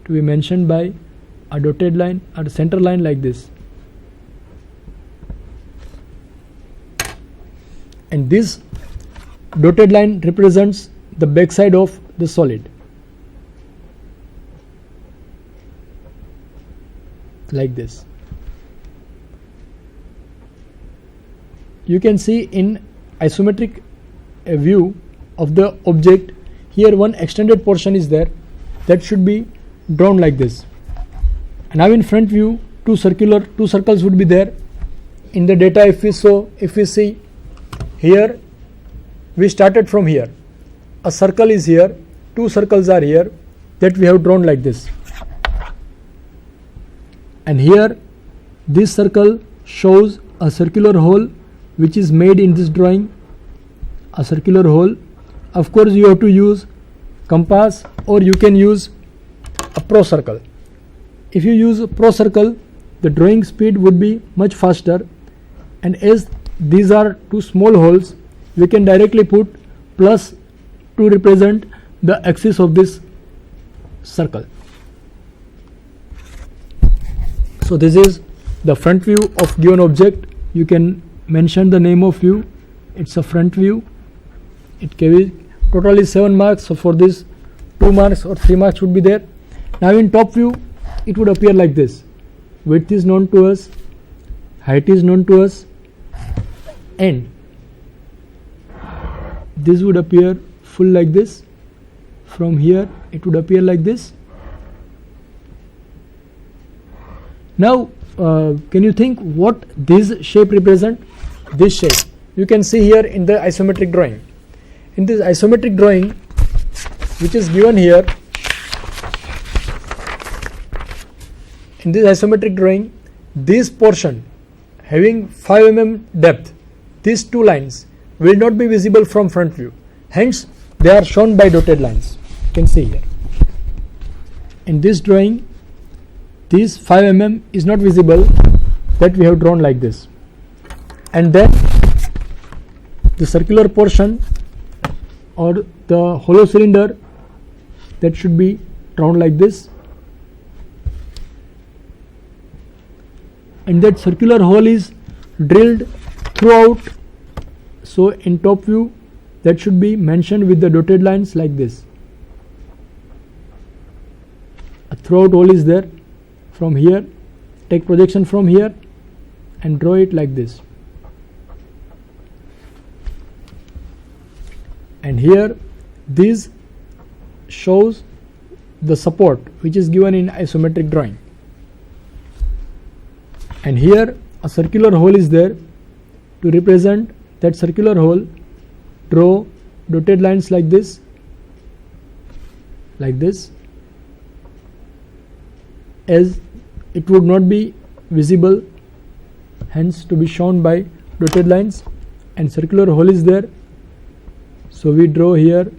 to be mentioned by a dotted line or a center line like this. And this dotted line represents the backside of the solid, like this. You can see in isometric view of the object, here one extended portion is there that should be drawn like this. And now in front view, two circles would be there. In the data, if we see here, we started from here. A circle is here, two circles are here that we have drawn like this. And here this circle shows a circular hole which is made in this drawing, a circular hole. Of course you have to use compass, or you can use a pro circle. If you use a pro circle, the drawing speed would be much faster, and as these are two small holes, we can directly put plus to represent the axis of this circle. So this is the front view of given object. You can mention the name of view. It's a front view. It carries totally 7 marks. So for this 2 marks or 3 marks would be there. Now in top view, it would appear like this. Width is known to us, height is known to us, and this would appear full like this. From here it would appear like this. Now can you think what this shape represent? This shape you can see here in the isometric drawing. In this isometric drawing which is given here, in this isometric drawing, this portion having 5 mm depth, these two lines will not be visible from front view, hence they are shown by dotted lines. You can see here in this drawing, this 5 mm is not visible, that we have drawn like this. And then the circular portion or the hollow cylinder, that should be drawn like this, and that circular hole is drilled throughout. So in top view, that should be mentioned with the dotted lines like this. A throughout hole is there. From here, take projection from here and draw it like this. And here this shows the support which is given in isometric drawing. And here a circular hole is there. To represent that circular hole, draw dotted lines like this, as it would not be visible, hence to be shown by dotted lines. And circular hole is there, so we draw here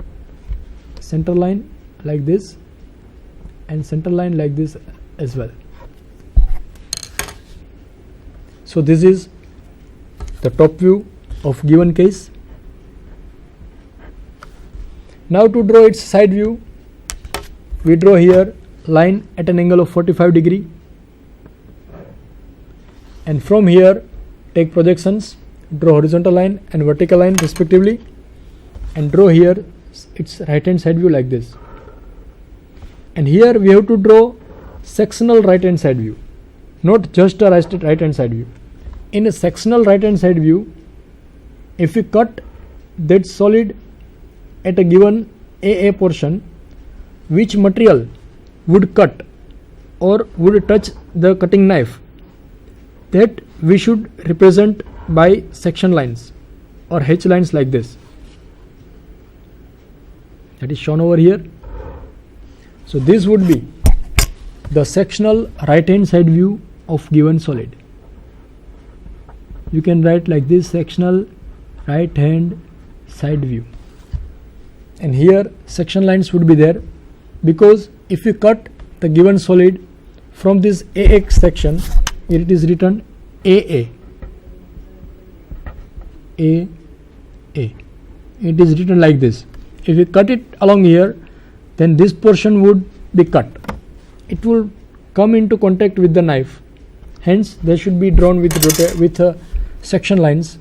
center line like this and center line like this as well. So this is the top view of given case. Now to draw its side view, we draw here line at an angle of 45 degree, and from here take projections, draw horizontal line and vertical line respectively, and draw here its right hand side view like this. And here we have to draw sectional right hand side view, not just a right hand side view. In a sectional right hand side view, if we cut that solid at a given AA portion, which material would cut or would touch the cutting knife, that we should represent by section lines or H lines like this. That is shown over here. So this would be the sectional right hand side view of given solid. You can write like this: sectional right hand side view. And here section lines would be there, because if we cut the given solid from this AX section, here it is written AA. It is written like this. If we cut it along here, then this portion would be cut, it will come into contact with the knife. Hence they should be drawn with section lines.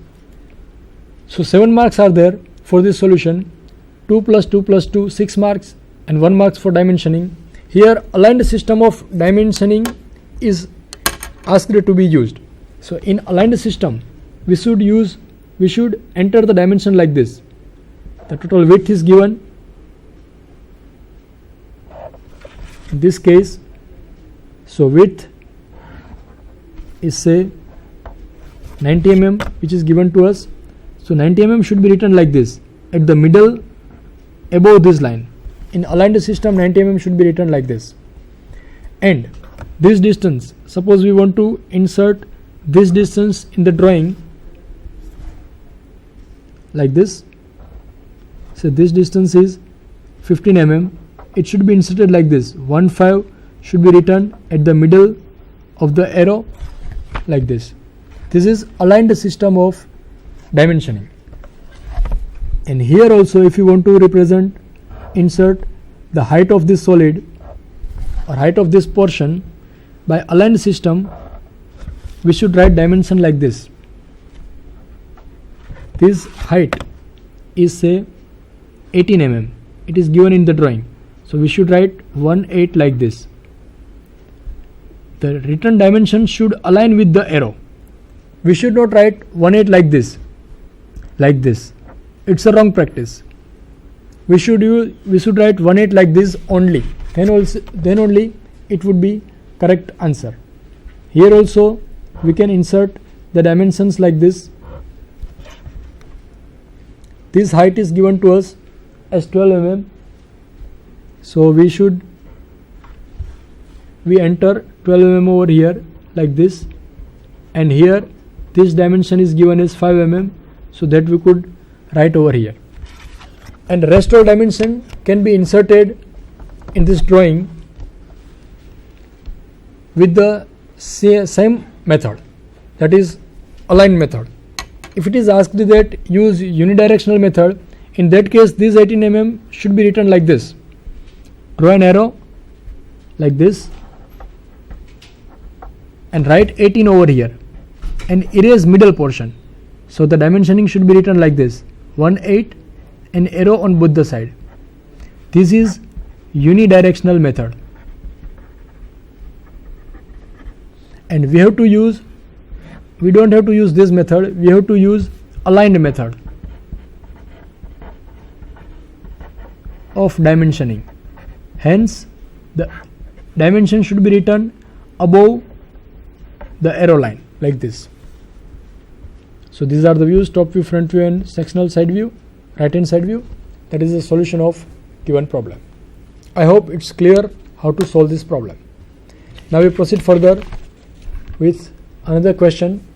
So 7 marks are there for this solution. 2 plus 2 plus 2, 6 marks, and 1 marks for dimensioning. Here aligned system of dimensioning is asked to be used. So in aligned system we should enter the dimension like this. The total width is given. In this case, so width is say 90 mm, which is given to us. So 90 mm should be written like this, at the middle above this line. In aligned system 90 mm should be written like this. And this distance, suppose we want to insert this distance in the drawing like this. So this distance is 15 mm. It should be inserted like this. 15 should be written at the middle of the arrow like this. This is aligned system of dimensioning. And here also, if you want to represent, insert the height of this solid or height of this portion by aligned system, we should write dimension like this. This height is say 18 mm. It is given in the drawing. So we should write 18 like this. The written dimension should align with the arrow. We should not write 18 like this. Like this. It's a wrong practice. We should write 18 like this only. Then only it would be correct answer. Here also we can insert the dimensions like this. This height is given to us as 12 mm. So we enter 12 mm over here like this, and here this dimension is given as 5 mm, so that we could write over here. And rest of dimension can be inserted in this drawing with the same method, that is align method. If it is asked that use unidirectional method, in that case this 18 mm should be written like this. Draw an arrow like this and write 18 over here and erase middle portion. So the dimensioning should be written like this, 18, an arrow on both the side. This is unidirectional method. And we don't have to use this method, we have to use aligned method of dimensioning. Hence the dimension should be written above the arrow line like this. So these are the views: top view, front view, and sectional side view, right hand side view. That is the solution of given problem. I hope it's clear how to solve this problem. Now we proceed further with another question,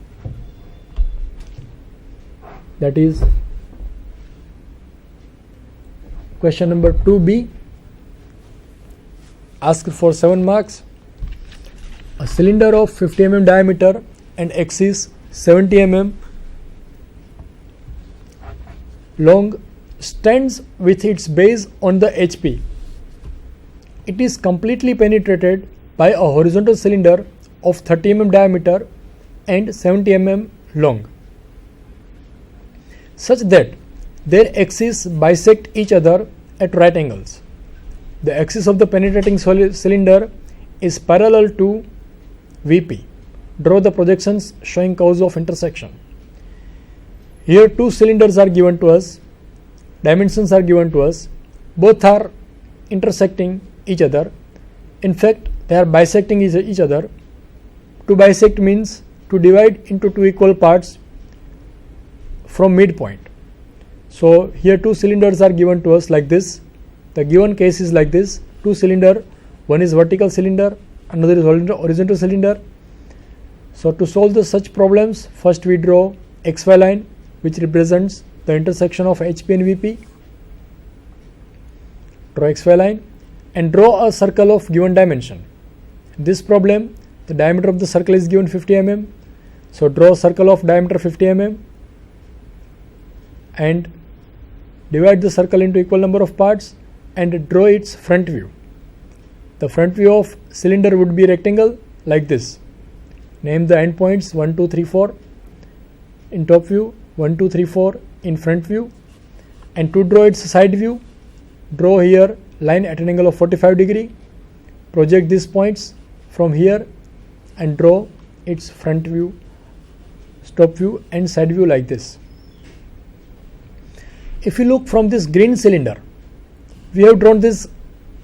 that is question number 2b, asked for 7 marks. A cylinder of 50 mm diameter and axis 70 mm long stands with its base on the HP. It is completely penetrated by a horizontal cylinder of 30 mm diameter and 70 mm long, such that their axes bisect each other at right angles. The axis of the penetrating cylinder is parallel to VP. Draw the projections showing curves of intersection. Here two cylinders are given to us, dimensions are given to us, both are intersecting each other. In fact, they are bisecting each other. To bisect means to divide into two equal parts from midpoint. So here two cylinders are given to us like this. The given case is like this: two cylinder, one is vertical cylinder, another is horizontal cylinder. So to solve such problems, first we draw XY line, which represents the intersection of HP and VP. Draw XY line and draw a circle of given dimension. In this problem, the diameter of the circle is given 50 mm. So draw a circle of diameter 50 mm and divide the circle into equal number of parts and draw its front view. The front view of cylinder would be rectangle like this. Name the endpoints 1, 2, 3, 4 in top view, 1, 2, 3, 4 in front view. And to draw its side view, draw here line at an angle of 45 degree. Project these points from here and draw its front view, top view and side view like this. If you look from this green cylinder, we have drawn this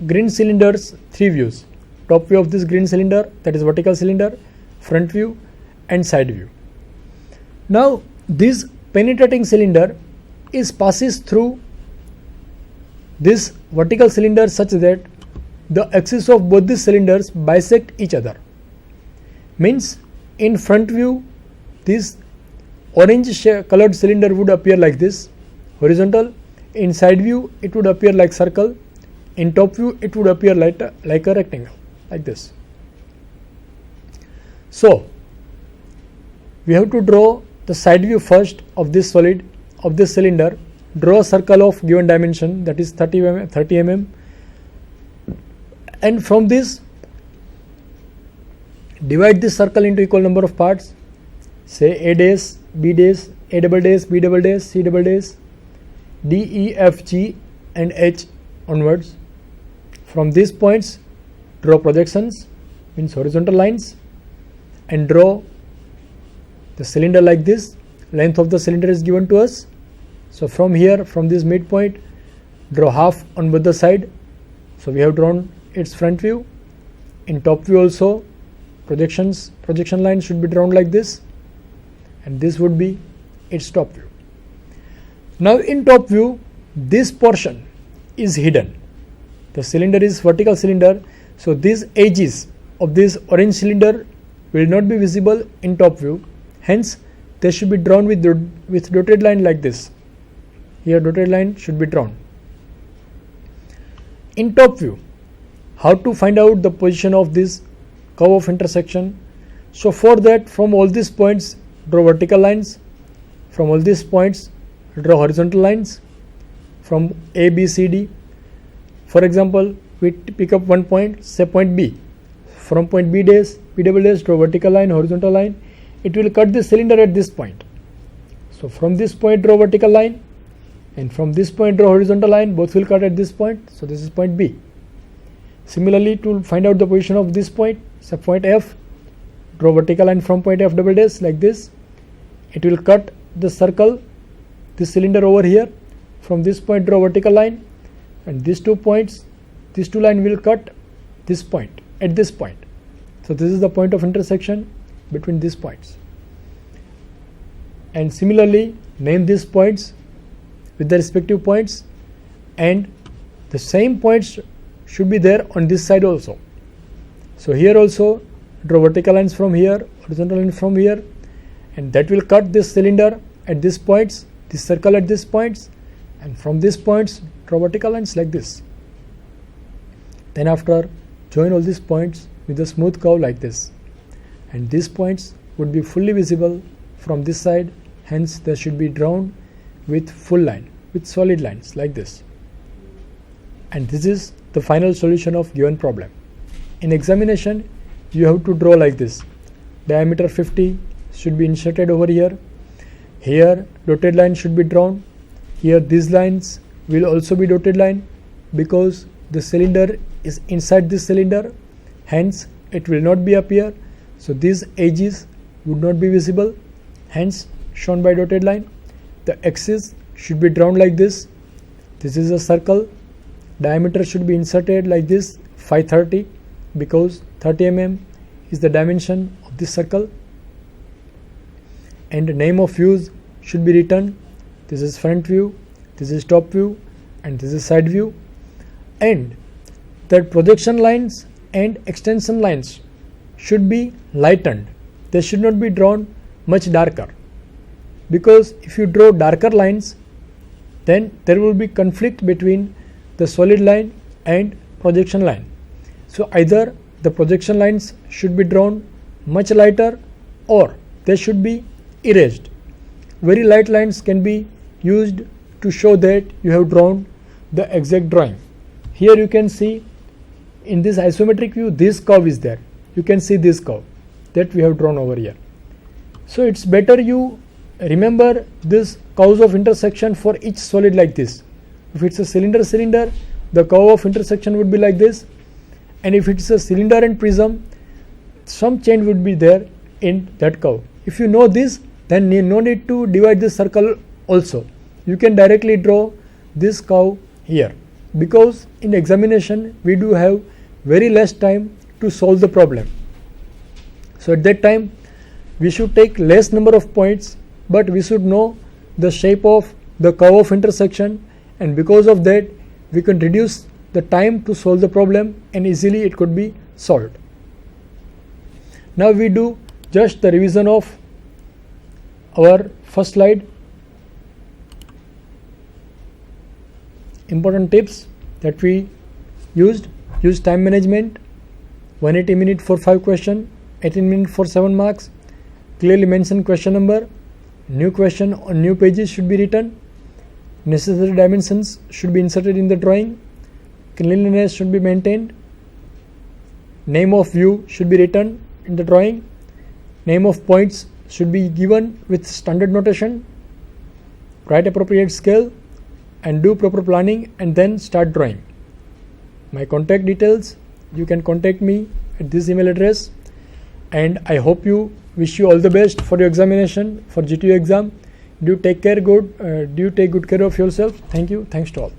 green cylinder's three views. Top view of this green cylinder, that is vertical cylinder, front view and side view. Now this penetrating cylinder passes through this vertical cylinder such that the axis of both these cylinders bisect each other. Means in front view this orange colored cylinder would appear like this, horizontal. In side view it would appear like circle. In top view it would appear like a rectangle like this. So we have to draw the side view first of this solid, of this cylinder. Draw a circle of given dimension, that is 30 mm, and from this divide this circle into equal number of parts. Say A dash, B dash, A double dash, B double dash, C double dash, D, E, F, G and H onwards. From these points draw projections, means horizontal lines, and draw the cylinder like this. Length of the cylinder is given to us. So from here, from this midpoint, draw half on both the side. So we have drawn its front view. In top view also, projection line should be drawn like this, and this would be its top view. Now in top view, this portion is hidden. The cylinder is vertical cylinder, so these edges of this orange cylinder will not be visible in top view. Hence, they should be drawn with dotted line like this. Here dotted line should be drawn. In top view, how to find out the position of this curve of intersection? So for that, from all these points draw vertical lines. From all these points draw horizontal lines. From A, B, C, D. For example, we pick up one point, say point B. From point B dash, B double dash, draw vertical line, horizontal line. It will cut the cylinder at this point. So from this point draw vertical line, and from this point draw horizontal line. Both will cut at this point. So this is point B. Similarly, to find out the position of this point, say point F, draw vertical line from point F double dash like this. It will cut the circle, this cylinder over here. From this point draw vertical line, and these 2 points, these 2 lines will cut this point at this point. So this is the point of intersection between these points. And similarly, name these points with the respective points, and the same points should be there on this side also. So here also draw vertical lines from here, horizontal lines from here, and that will cut this cylinder at these points, this circle at these points, and from these points draw vertical lines like this. Then after, join all these points with a smooth curve like this, and these points would be fully visible from this side. Hence they should be drawn with full line, with solid lines like this. And this is the final solution of given problem. In examination, you have to draw like this. Diameter 50 should be inserted over here. Here dotted line should be drawn. Here these lines will also be dotted line, because the cylinder is inside this cylinder, hence it will not be appear. So these edges would not be visible, hence shown by dotted line. The axis should be drawn like this. This is a circle. Diameter should be inserted like this, 530, because 30 mm is the dimension of this circle. And name of views should be written. This is front view, this is top view, and this is side view. And that projection lines and extension lines should be lightened. They should not be drawn much darker, because if you draw darker lines, then there will be conflict between the solid line and projection line. So either the projection lines should be drawn much lighter, or they should be erased. Very light lines can be used to show that you have drawn the exact drawing. Here you can see in this isometric view this curve is there. You can see this curve that we have drawn over here. So it's better you remember this curves of intersection for each solid like this. If it's a cylinder, the curve of intersection would be like this, and if it's a cylinder and prism, some change would be there in that curve. If you know this, then no need to divide this circle also. You can directly draw this curve here, because in examination we do have very less time to solve the problem. So at that time we should take less number of points, but we should know the shape of the curve of intersection, and because of that we can reduce the time to solve the problem and easily it could be solved. Now we do just the revision of our first slide. Important tips that we used: use time management, 180 minutes for 5 questions, 18 minutes for 7 marks, clearly mention question number, new question on new pages should be written, necessary dimensions should be inserted in the drawing, cleanliness should be maintained, name of view should be written in the drawing, name of points should be given with standard notation, write appropriate scale and do proper planning and then start drawing. My contact details, you can contact me at this email address, and I hope you wish you all the best for your examination for GTU exam. Do take good care of yourself. Thank you. Thanks to all.